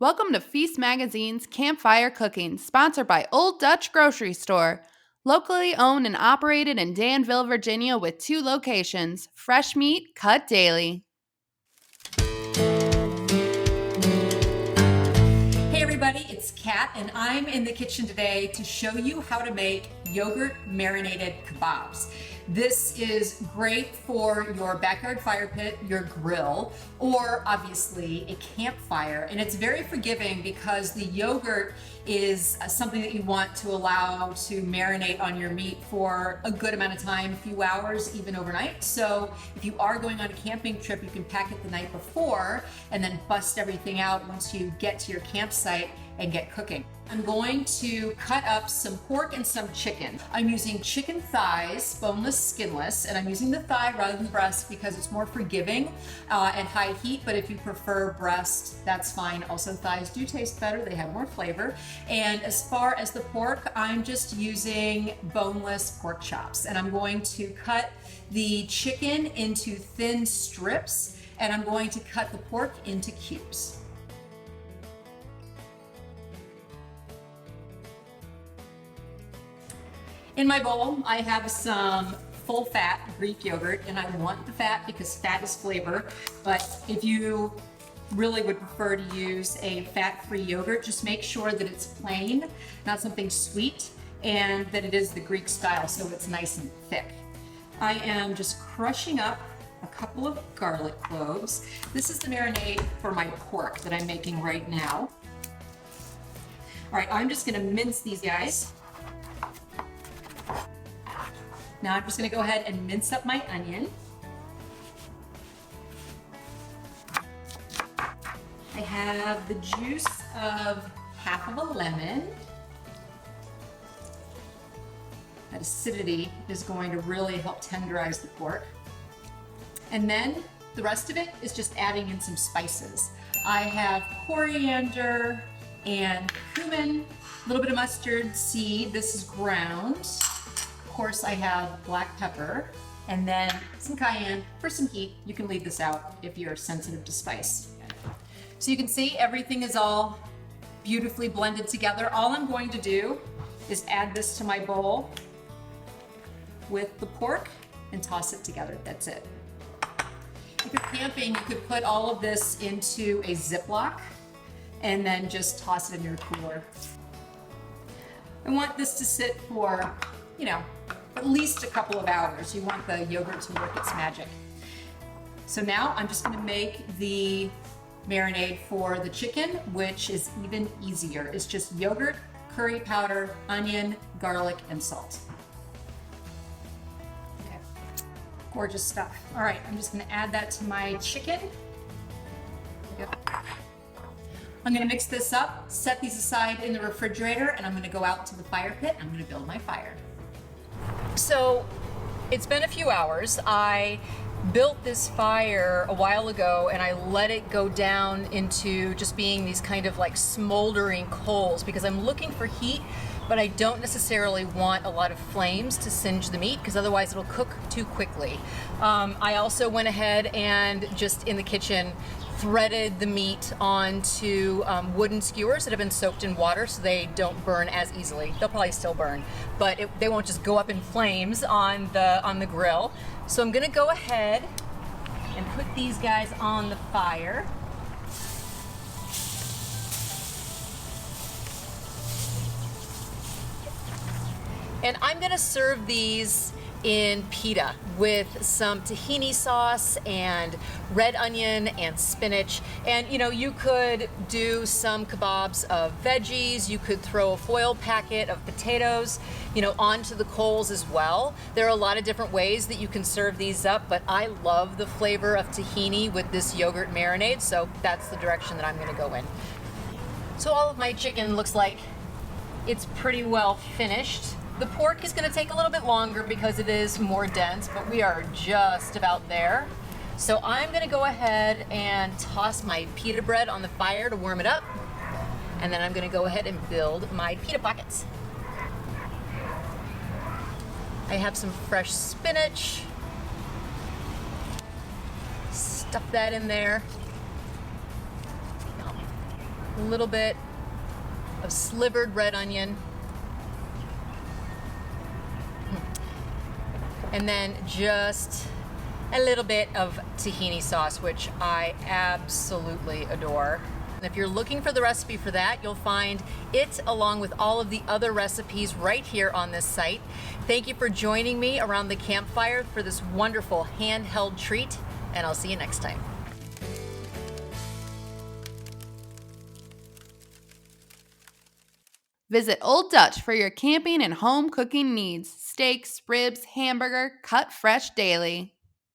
Welcome to Feast Magazine's Campfire Cooking, sponsored by Old Dutch Grocery Store. Locally owned and operated in Danville, Virginia, with 2 locations. Fresh meat cut daily. Hey everybody, it's Cat, and I'm in the kitchen today to show you how to make yogurt marinated kebabs. This is great for your backyard fire pit, your grill, or obviously a campfire. And it's very forgiving because the yogurt is something that you want to allow to marinate on your meat for a good amount of time, a few hours, even overnight. So if you are going on a camping trip, you can pack it the night before and then bust everything out once you get to your campsite and get cooking. I'm going to cut up some pork and some chicken. I'm using chicken thighs, boneless, skinless, and I'm using the thigh rather than breast because it's more forgiving at high heat, but if you prefer breast, that's fine. Also, thighs do taste better. They have more flavor. And as far as the pork, I'm just using boneless pork chops, and I'm going to cut the chicken into thin strips, and I'm going to cut the pork into cubes. In my bowl, I have some full fat Greek yogurt, and I want the fat because fat is flavor. But if you really would prefer to use a fat-free yogurt, just make sure that it's plain, not something sweet, and that it is the Greek style, so it's nice and thick. I am just crushing up a couple of garlic cloves. This is the marinade for my pork that I'm making right now. All right, I'm just gonna mince these guys. Now I'm just gonna go ahead and mince up my onion. I have the juice of half of a lemon. That acidity is going to really help tenderize the pork. And then the rest of it is just adding in some spices. I have coriander and cumin, a little bit of mustard seed. This is ground. Of course, I have black pepper, and then some cayenne for some heat. You can leave this out if you're sensitive to spice. So you can see everything is all beautifully blended together. All I'm going to do is add this to my bowl with the pork and toss it together. That's it. If you're camping, you could put all of this into a Ziploc and then just toss it in your cooler. I want this to sit for, at least a couple of hours. You want the yogurt to work its magic. So now I'm just gonna make the marinade for the chicken, which is even easier. It's just yogurt, curry powder, onion, garlic, and salt. Okay, gorgeous stuff. All right, I'm just gonna add that to my chicken. I'm gonna mix this up, set these aside in the refrigerator, and I'm gonna go out to the fire pit. I'm gonna build my fire. So it's been a few hours. I built this fire a while ago, and I let it go down into just being these kind of like smoldering coals because I'm looking for heat, but I don't necessarily want a lot of flames to singe the meat because otherwise it'll cook too quickly. I also went ahead and just in the kitchen threaded the meat onto wooden skewers that have been soaked in water so they don't burn as easily. They'll probably still burn, but they won't just go up in flames on the grill. So I'm gonna go ahead and put these guys on the fire. And I'm gonna serve these in pita with some tahini sauce and red onion and spinach. And you could do some kebabs of veggies. You could throw a foil packet of potatoes, onto the coals as well. There are a lot of different ways that you can serve these up, but I love the flavor of tahini with this yogurt marinade, so that's the direction that I'm gonna go in. So all of my chicken looks like it's pretty well finished. The pork is going to take a little bit longer because it is more dense, but we are just about there. So I'm going to go ahead and toss my pita bread on the fire to warm it up. And then I'm going to go ahead and build my pita pockets. I have some fresh spinach. Stuff that in there. a little bit of slivered red onion, and then just a little bit of tahini sauce, which I absolutely adore. And if you're looking for the recipe for that, you'll find it along with all of the other recipes right here on this site. Thank you for joining me around the campfire for this wonderful handheld treat, and I'll see you next time. Visit Old Dutch for your camping and home cooking needs. Steaks, ribs, hamburger, cut fresh daily.